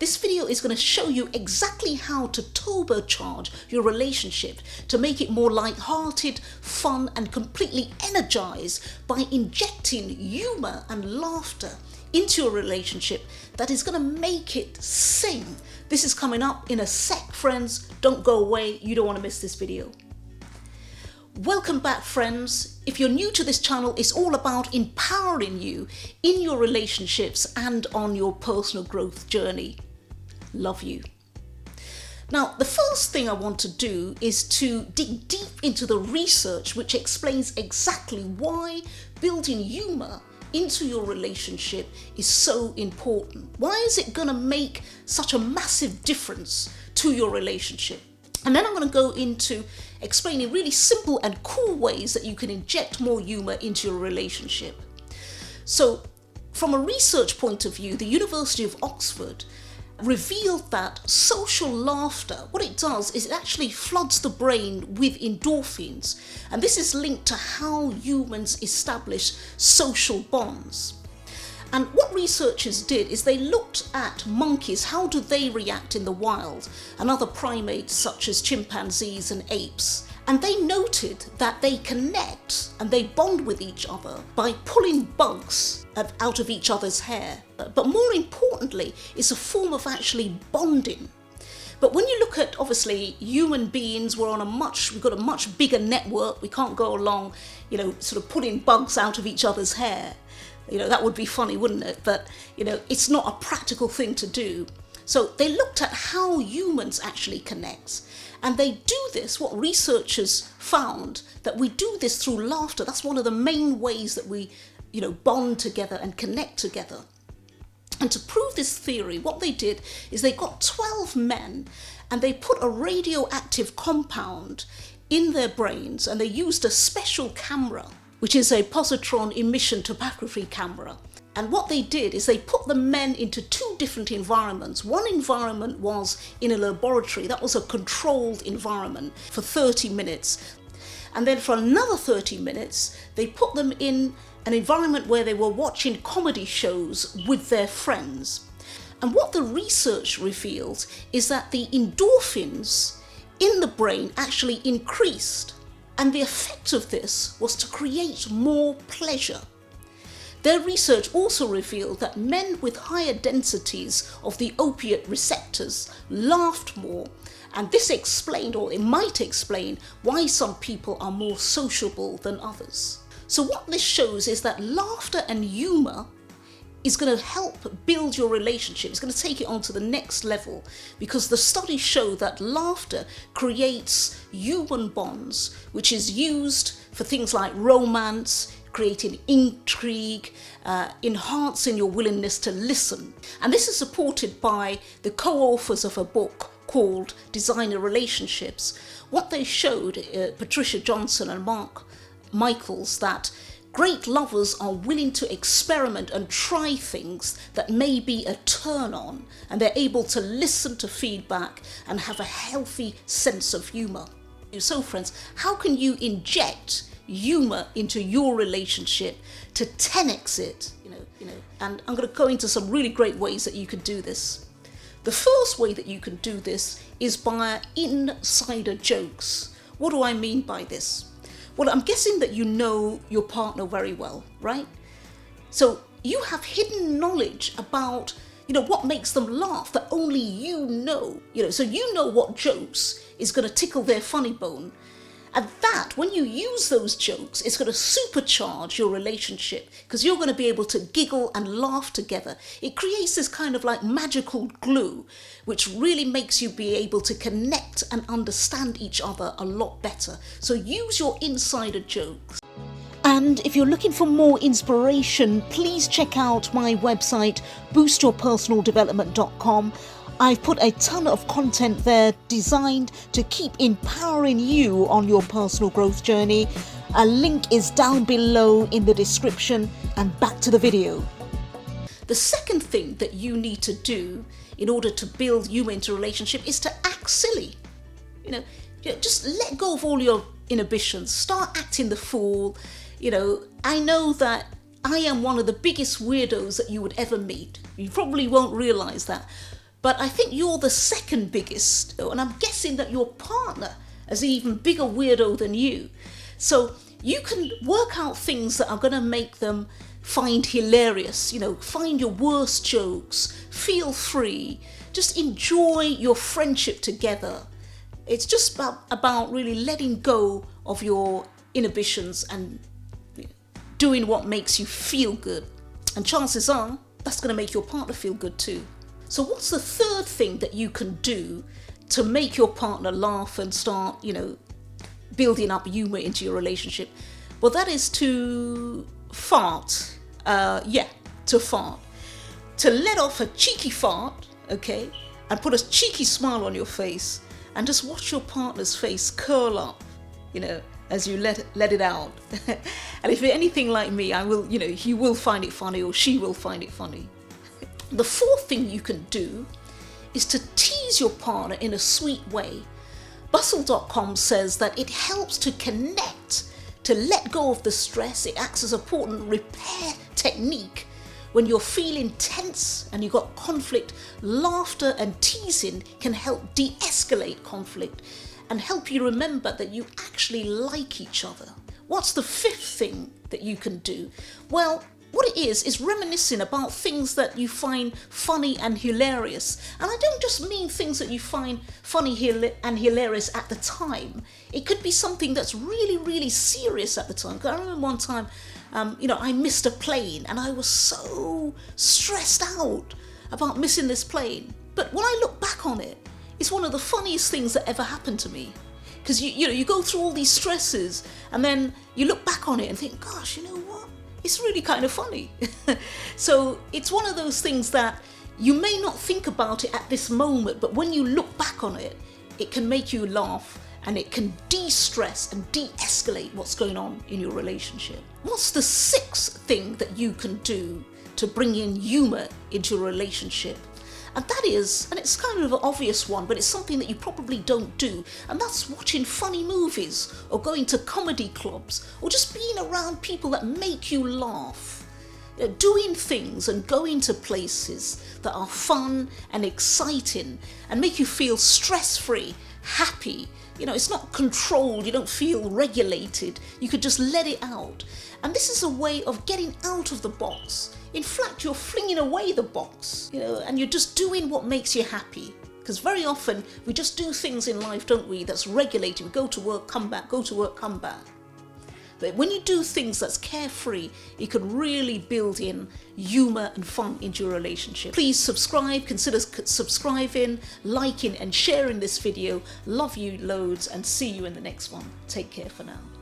This video is going to show you exactly how to turbocharge your relationship to make it more light-hearted, fun, and completely energized by injecting humor and laughter into your relationship that is going to make it sing. This is coming up in a sec, friends. Don't go away. You don't want to miss this video. Welcome back, friends. If you're new to this channel, it's all about empowering you in your relationships and on your personal growth journey. Love you. Now, the first thing I want to do is to dig deep into the research which explains exactly why building humor into your relationship is so important. Why is it going to make such a massive difference to your relationship? And then I'm going to go into explaining really simple and cool ways that you can inject more humor into your relationship. So, from a research point of view, the University of Oxford revealed that social laughter, what it does is it actually floods the brain with endorphins, and this is linked to how humans establish social bonds. And what researchers did is they looked at monkeys, how do they react in the wild, and other primates such as chimpanzees and apes. And they noted that they connect and they bond with each other by pulling bugs out of each other's hair. But more importantly, it's a form of actually bonding. But when you look at, obviously, human beings, we've got a much bigger network. We can't go along, sort of pulling bugs out of each other's hair. That would be funny, wouldn't it? But, it's not a practical thing to do. So they looked at how humans actually connect. And they do this, what researchers found, that we do this through laughter. That's one of the main ways that we, bond together and connect together. And to prove this theory, what they did is they got 12 men and they put a radioactive compound in their brains, and they used a special camera, which is a positron emission topography camera. And what they did is they put the men into two different environments. One environment was in a laboratory. That was a controlled environment for 30 minutes. And then for another 30 minutes, they put them in an environment where they were watching comedy shows with their friends. And what the research revealed is that the endorphins in the brain actually increased. And the effect of this was to create more pleasure. Their research also revealed that men with higher densities of the opiate receptors laughed more, and this explained, or it might explain, why some people are more sociable than others. So what this shows is that laughter and humor is going to help build your relationship. It's going to take it on to the next level, because the studies show that laughter creates human bonds, which is used for things like romance, creating intrigue, enhancing your willingness to listen. And this is supported by the co-authors of a book called Designer Relationships. What they showed, Patricia Johnson and Mark Michaels, that great lovers are willing to experiment and try things that may be a turn on, and they're able to listen to feedback and have a healthy sense of humor. So friends, how can you inject humor into your relationship to 10x it? And I'm going to go into some really great ways that you can do this. The first way that you can do this is by insider jokes. What do I mean by this? Well, I'm guessing that you know your partner very well, right? So you have hidden knowledge about, what makes them laugh that only you know. So you know what jokes is going to tickle their funny bone. And that, when you use those jokes, it's going to supercharge your relationship, because you're going to be able to giggle and laugh together. It creates this kind of like magical glue, which really makes you be able to connect and understand each other a lot better. So use your insider jokes. And if you're looking for more inspiration, please check out my website, boostyourpersonaldevelopment.com. I've put a ton of content there designed to keep empowering you on your personal growth journey. A link is down below in the description, and back to the video. The second thing that you need to do in order to build humor into a relationship is to act silly. Just let go of all your inhibitions. Start acting the fool. I know that I am one of the biggest weirdos that you would ever meet. You probably won't realize that. But I think you're the second biggest, and I'm guessing that your partner is an even bigger weirdo than you. So you can work out things that are going to make them find hilarious, find your worst jokes, feel free, just enjoy your friendship together. It's just about really letting go of your inhibitions and doing what makes you feel good. And chances are that's going to make your partner feel good too. So what's the third thing that you can do to make your partner laugh and start, building up humor into your relationship? Well, that is to fart. To fart. To let off a cheeky fart, okay, and put a cheeky smile on your face and just watch your partner's face curl up, as you let it out. And if you're anything like me, he will find it funny or she will find it funny. The fourth thing you can do is to tease your partner in a sweet way. Bustle.com says that it helps to connect, to let go of the stress. It acts as an important repair technique. When you're feeling tense and you've got conflict, laughter and teasing can help de-escalate conflict and help you remember that you actually like each other. What's the fifth thing that you can do? Well, what it is reminiscing about things that you find funny and hilarious. And I don't just mean things that you find funny and hilarious at the time. It could be something that's really, really serious at the time. Because I remember one time, I missed a plane and I was so stressed out about missing this plane. But when I look back on it, it's one of the funniest things that ever happened to me. Because you go through all these stresses and then you look back on it and think, gosh, you know what? It's really kind of funny. So it's one of those things that you may not think about it at this moment, but when you look back on it, it can make you laugh and it can de-stress and de-escalate what's going on in your relationship. What's the sixth thing that you can do to bring in humor into your relationship? And that is, and it's kind of an obvious one, but it's something that you probably don't do, and that's watching funny movies or going to comedy clubs or just being around people that make you laugh. Doing things and going to places that are fun and exciting and make you feel stress-free, happy. It's not controlled, you don't feel regulated, you could just let it out. And this is a way of getting out of the box. In fact, you're flinging away the box, and you're just doing what makes you happy. Because very often we just do things in life, don't we, that's regulated. We go to work, come back, go to work, come back. But when you do things that's carefree, it can really build in humor and fun into your relationship. Please subscribe, consider subscribing, liking and sharing this video. Love you loads and see you in the next one. Take care for now.